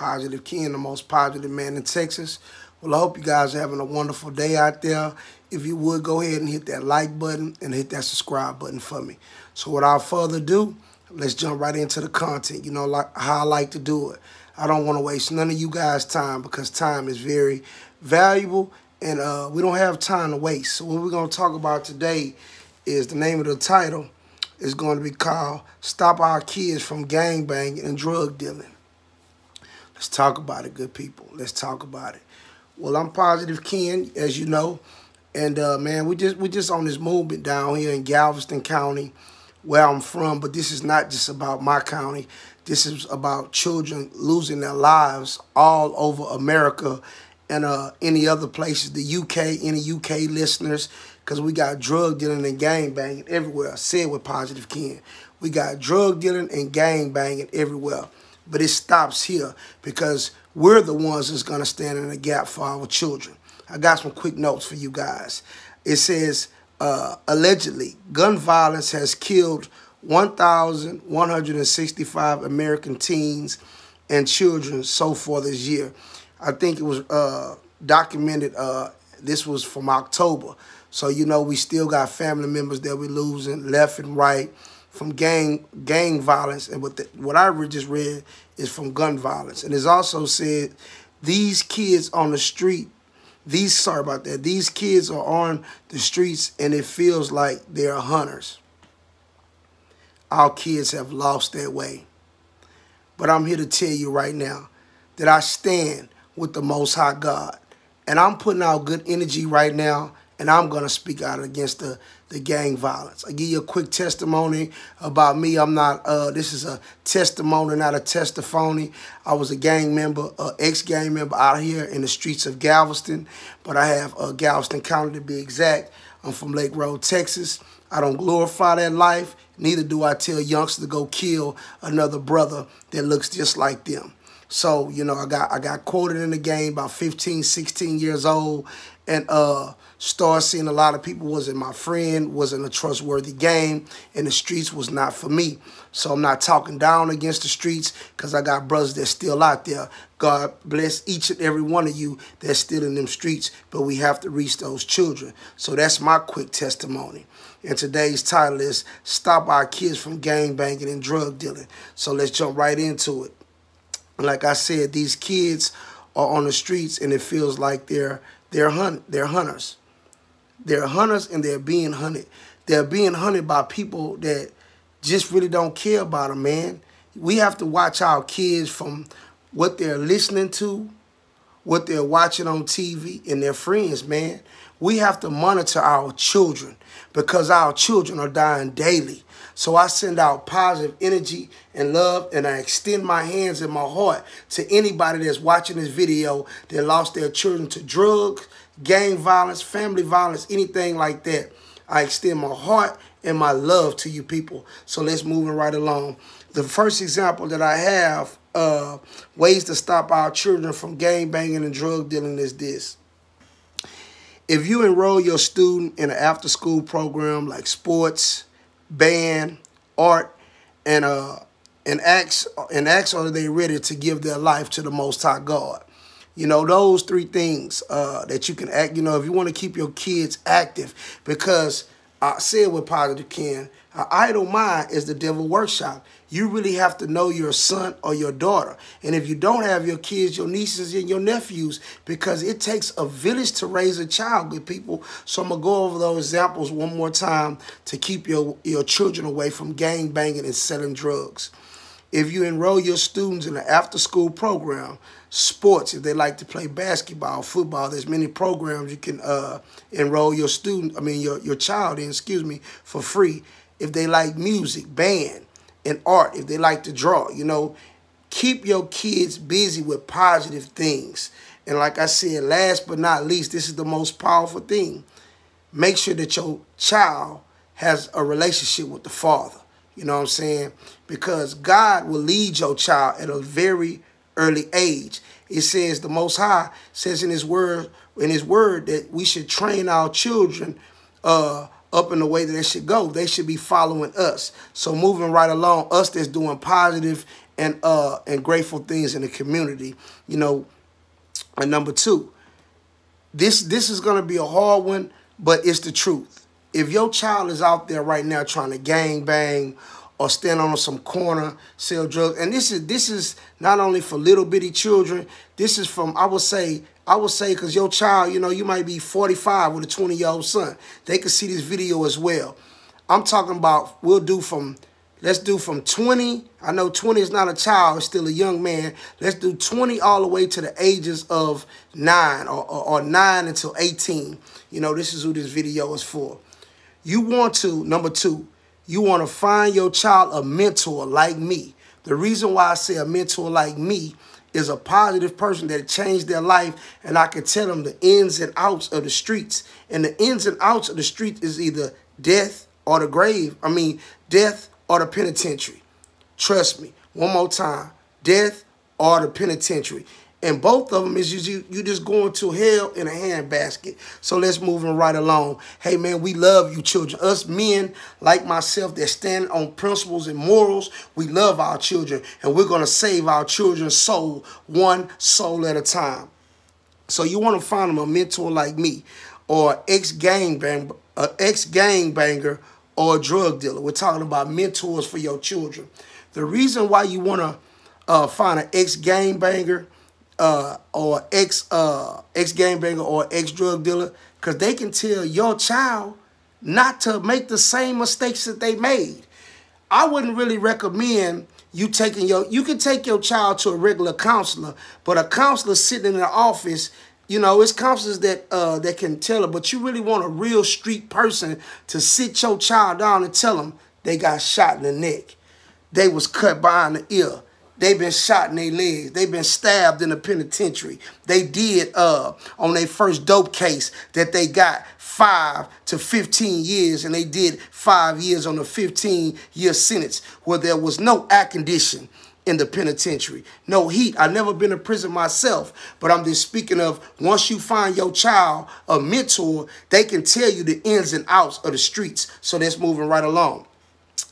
Positive Ken, the most positive man in Texas. Well, I hope you guys are having a wonderful day out there. If you would, go ahead and hit that like button and hit that subscribe button for me. So without further ado, let's jump right into the content, like how I like to do it. I don't want to waste none of you guys' time because time is very valuable and we don't have time to waste. So what we're going to talk about today is the name of the title is going to be called Stop Our Kids from Gangbanging and Drug Dealing. Let's talk about it, good people. Let's talk about it. Well, I'm Positive Ken, as you know, and man, we just on this movement down here in Galveston County, where I'm from. But this is not just about my county. This is about children losing their lives all over America and any other places. The UK, any UK listeners, because we got drug dealing and gang banging everywhere. I said with Positive Ken, we got drug dealing and gang banging everywhere. But it stops here because we're the ones that's going to stand in the gap for our children. I got some quick notes for you guys. It says, allegedly, gun violence has killed 1,165 American teens and children so far this year. I think it was documented, this was from October. So, we still got family members that we're losing left and right from gang violence. And what I just read is from gun violence. And it's also said these kids on the street, these kids are on the streets and it feels like they're hunters. Our kids have lost their way. But I'm here to tell you right now that I stand with the Most High God. And I'm putting out good energy right now. And I'm going to speak out against the gang violence. I give you a quick testimony about me. I'm not, this is a testimony, not a testimony. I was a gang member, ex-gang member out here in the streets of Galveston. But I have Galveston County to be exact. I'm from Lake Road, Texas. I don't glorify that life. Neither do I tell youngsters to go kill another brother that looks just like them. So, I got quoted in the game about 15, 16 years old. And started seeing a lot of people wasn't my friend, wasn't a trustworthy game, and the streets was not for me. So I'm not talking down against the streets because I got brothers that's still out there. God bless each and every one of you that's still in them streets, but we have to reach those children. So that's my quick testimony. And today's title is Stop Our Kids from Gang Banging and Drug Dealing. So let's jump right into it. Like I said, these kids are on the streets and it feels like they're hunters. They're hunters and they're being hunted. They're being hunted by people that just really don't care about them, man. We have to watch our kids from what they're listening to, what they're watching on TV, and their friends, man. We have to monitor our children because our children are dying daily. So I send out positive energy and love, and I extend my hands and my heart to anybody that's watching this video that lost their children to drugs, gang violence, family violence, anything like that. I extend my heart and my love to you people. So let's move right along. The first example that I have, ways to stop our children from gang banging and drug dealing is this. If you enroll your student in an after-school program like sports, band, art, and ask are they ready to give their life to the Most High God? Those three things that you can act, if you want to keep your kids active, because I said with Positive Ken, an idle mind is the devil's workshop. You really have to know your son or your daughter. And if you don't have your kids, your nieces and your nephews, because it takes a village to raise a child, good people. So I'm going to go over those examples one more time to keep your children away from gang banging and selling drugs. If you enroll your students in an after-school program, sports, if they like to play basketball, football, there's many programs you can enroll your your child in, for free. If they like music, band, and art, if they like to draw, keep your kids busy with positive things. And like I said, last but not least, this is the most powerful thing. Make sure that your child has a relationship with the Father. You know what I'm saying? Because God will lead your child at a very early age. It says the Most High says in His word that we should train our children up in the way that they should go. They should be following us. So moving right along, us that's doing positive and grateful things in the community. You know, and number two, this is gonna be a hard one, but it's the truth. If your child is out there right now trying to gang bang or stand on some corner, sell drugs, and this is not only for little bitty children. This is from I would say because your child, you know, you might be 45 with a 20-year-old son. They can see this video as well. I'm talking about let's do from 20. I know 20 is not a child, it's still a young man. Let's do 20 all the way to the ages of 9 or 9 until 18. You know, this is who this video is for. You want to, number two, you want to find your child a mentor like me. The reason why I say a mentor like me is a positive person that changed their life, and I can tell them the ins and outs of the streets. And the ins and outs of the street is either death or the grave. I mean, death or the penitentiary. Trust me. One more time. Death or the penitentiary. And both of them is you just going to hell in a handbasket. So let's move right along. Hey, man, we love you children. Us men like myself that stand on principles and morals, we love our children. And we're going to save our children's soul, one soul at a time. So you want to find them a mentor like me or ex-gangbanger or a drug dealer. We're talking about mentors for your children. The reason why you want to find an ex-gangbanger or ex-gangbanger or ex-drug dealer, because they can tell your child not to make the same mistakes that they made. I wouldn't really recommend you can take your child to a regular counselor, but a counselor sitting in the office, you know, it's counselors that can tell it, but you really want a real street person to sit your child down and tell them they got shot in the neck. They was cut behind the ear. They've been shot in their legs. They've been stabbed in the penitentiary. They did on their first dope case that they got 5 to 15 years, and they did 5 years on a 15-year sentence where there was no air condition in the penitentiary. No heat. I've never been in prison myself, but I'm just speaking of once you find your child a mentor, they can tell you the ins and outs of the streets. So that's moving right along.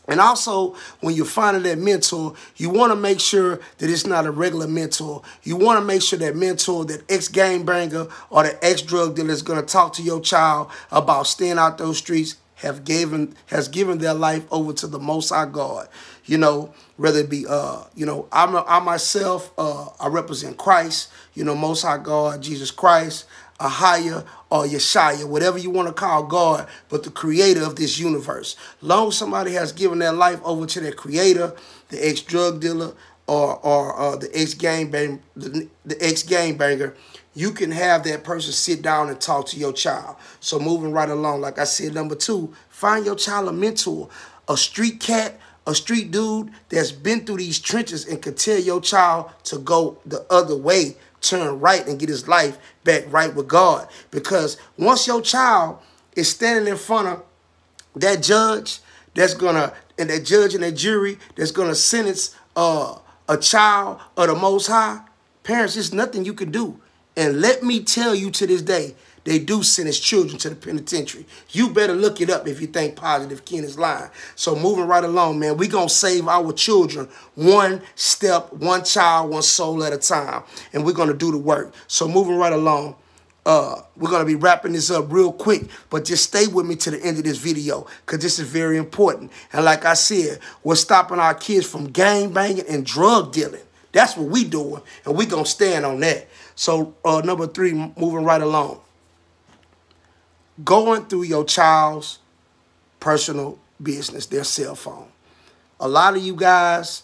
And also, when you're finding that mentor, you want to make sure that it's not a regular mentor. You want to make sure that mentor, that ex-gangbanger or the ex-drug dealer is going to talk to your child about staying out those streets, has given their life over to the Most High God. You know, whether it be, you know, I myself, I represent Christ, you know, Most High God, Jesus Christ, Ahia or Yeshaya, whatever you want to call God, but the creator of this universe. Long as somebody has given their life over to their creator, the ex-drug dealer or the ex-gangbanger, you can have that person sit down and talk to your child. So moving right along, like I said, number two, find your child a mentor, a street cat, a street dude that's been through these trenches and can tell your child to go the other way, turn right and get his life back right with God. Because once your child is standing in front of that judge and that judge and that jury that's gonna sentence a child of the Most High, parents, there's nothing you can do. And let me tell you, to this day, they do sentence children to the penitentiary. You better look it up if you think Positive Ken is lying. So moving right along, man, we're going to save our children one step, one child, one soul at a time. And we're going to do the work. So moving right along, we're going to be wrapping this up real quick, but just stay with me to the end of this video because this is very important. And like I said, we're stopping our kids from gang banging and drug dealing. That's what we doing, and we're going to stand on that. So number three, moving right along. Going through your child's personal business, their cell phone. A lot of you guys,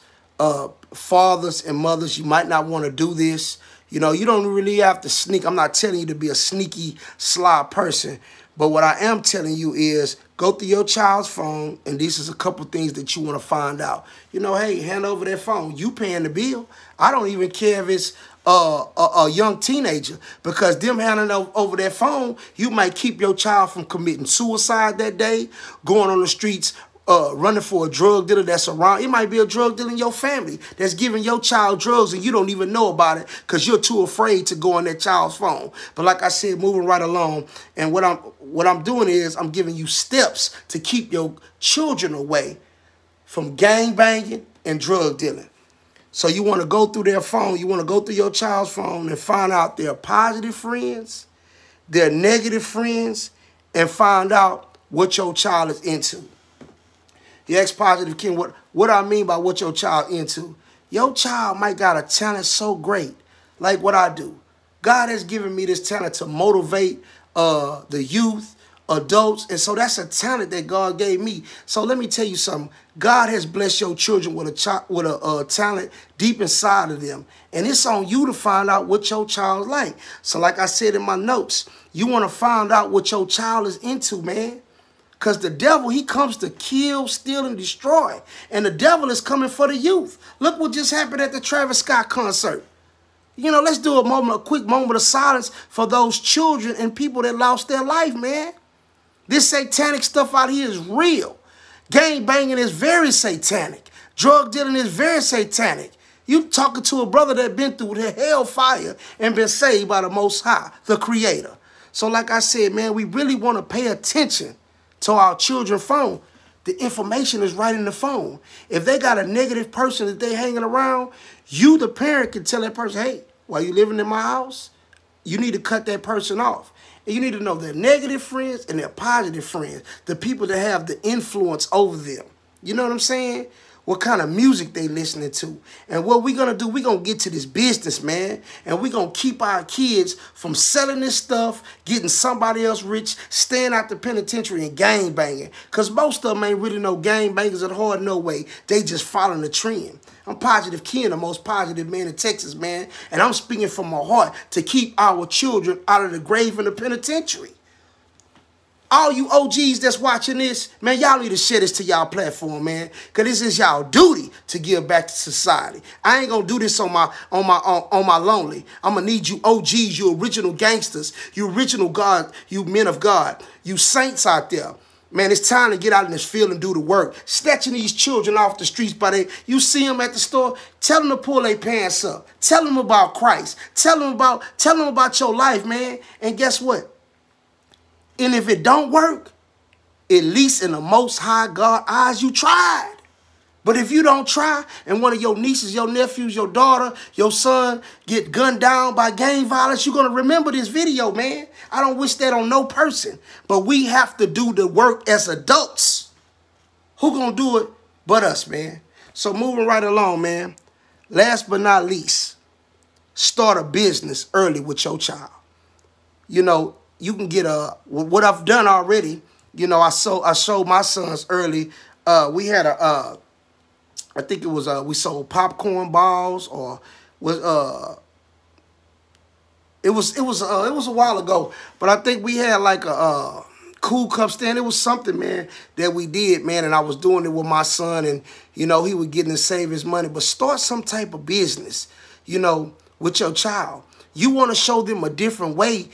fathers and mothers, you might not want to do this. You know, you don't really have to sneak. I'm not telling you to be a sneaky, sly person. But what I am telling you is go through your child's phone, and this is a couple things that you want to find out. You know, hey, hand over that phone. You paying the bill. I don't even care if it's a young teenager, because them handing over their phone, you might keep your child from committing suicide that day, going on the streets, running for a drug dealer that's around. It might be a drug dealer in your family that's giving your child drugs and you don't even know about it because you're too afraid to go on that child's phone. But like I said, moving right along, and what I'm doing is I'm giving you steps to keep your children away from gang banging and drug dealing. So you want to go through their phone, you want to go through your child's phone and find out their positive friends, their negative friends, and find out what your child is into. You ask Positive Ken, what I mean by what your child into. Your child might got a talent so great, like what I do. God has given me this talent to motivate the youth, adults, and so that's a talent that God gave me. So let me tell you something. God has blessed your children with a talent deep inside of them, and it's on you to find out what your child's like. So like I said in my notes, you want to find out what your child is into, man. Because the devil, he comes to kill, steal, and destroy. And the devil is coming for the youth. Look what just happened at the Travis Scott concert. You know, let's do a quick moment of silence for those children and people that lost their life, man. This satanic stuff out here is real. Gang banging is very satanic. Drug dealing is very satanic. You talking to a brother that been through the hellfire and been saved by the Most High, the Creator. So like I said, man, we really want to pay attention to our children's phone. The information is right in the phone. If they got a negative person that they hanging around, you, the parent, can tell that person, hey, while you living in my house, you need to cut that person off. And you need to know their negative friends and their positive friends, the people that have the influence over them. You know what I'm saying? What kind of music they listening to. And what we're going to do, we're going to get to this business, man. And we're going to keep our kids from selling this stuff, getting somebody else rich, staying out the penitentiary and gang banging. Because most of them ain't really no gang bangers at heart, no way. They just following the trend. I'm Positive Ken, the most positive man in Texas, man. And I'm speaking from my heart to keep our children out of the grave and the penitentiary. All you OGs that's watching this, man, y'all need to share this to y'all platform, man. Because this is y'all duty to give back to society. I ain't going to do this on my lonely. I'm going to need you OGs, you original gangsters, you original God, you men of God, you saints out there. Man, it's time to get out in this field and do the work. Snatching these children off the streets you see them at the store, tell them to pull their pants up. Tell them about Christ. Tell them about your life, man. And guess what? And if it don't work, at least in the Most High God eyes, you tried. But if you don't try, and one of your nieces, your nephews, your daughter, your son get gunned down by gang violence, you're going to remember this video, man. I don't wish that on no person. But we have to do the work as adults. Who going to do it but us, man? So moving right along, man. Last but not least, start a business early with your child. You know, you can get what I've done already. You know, I showed my sons early. We had I think it was we sold popcorn balls, or it was a while ago, but I think we had like a Cool Cup stand. It was something, man, that we did, man, and I was doing it with my son, and you know, he was getting to save his money. But start some type of business, you know, with your child. You want to show them a different way.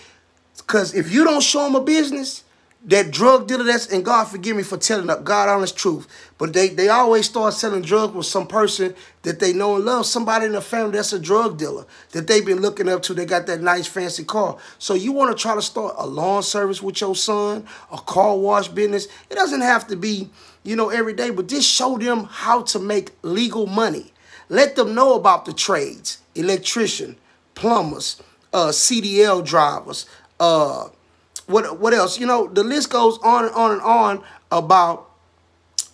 Because if you don't show them a business, that drug dealer and God forgive me for telling the God honest truth, but they always start selling drugs with some person that they know and love, somebody in the family that's a drug dealer that they've been looking up to. They got that nice fancy car. So you want to try to start a lawn service with your son, a car wash business. It doesn't have to be, you know, every day, but just show them how to make legal money. Let them know about the trades, electrician, plumbers, CDL drivers, what else? You know, the list goes on and on and on about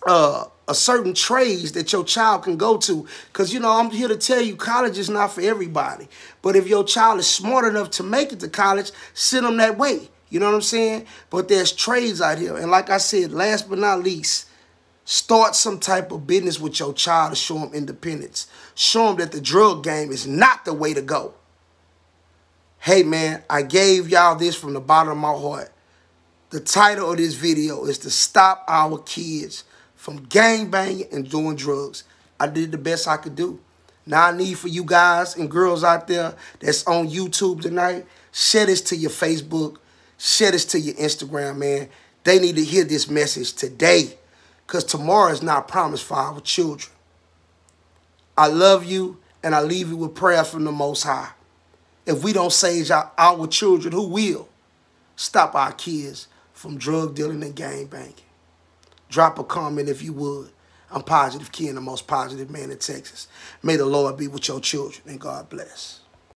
a certain trades that your child can go to. Because, you know, I'm here to tell you, college is not for everybody. But if your child is smart enough to make it to college, send them that way. You know what I'm saying? But there's trades out here. And like I said, last but not least, start some type of business with your child to show them independence. Show them that the drug game is not the way to go. Hey, man, I gave y'all this from the bottom of my heart. The title of this video is to stop our kids from gang banging and doing drugs. I did the best I could do. Now I need for you guys and girls out there that's on YouTube tonight, share this to your Facebook, share this to your Instagram, man. They need to hear this message today, because tomorrow is not promised for our children. I love you, and I leave you with prayer from the Most High. If we don't save our children, who will? Stop our kids from drug dealing and gang banging. Drop a comment if you would. I'm Positive Ken, the most positive man in Texas. May the Lord be with your children, and God bless.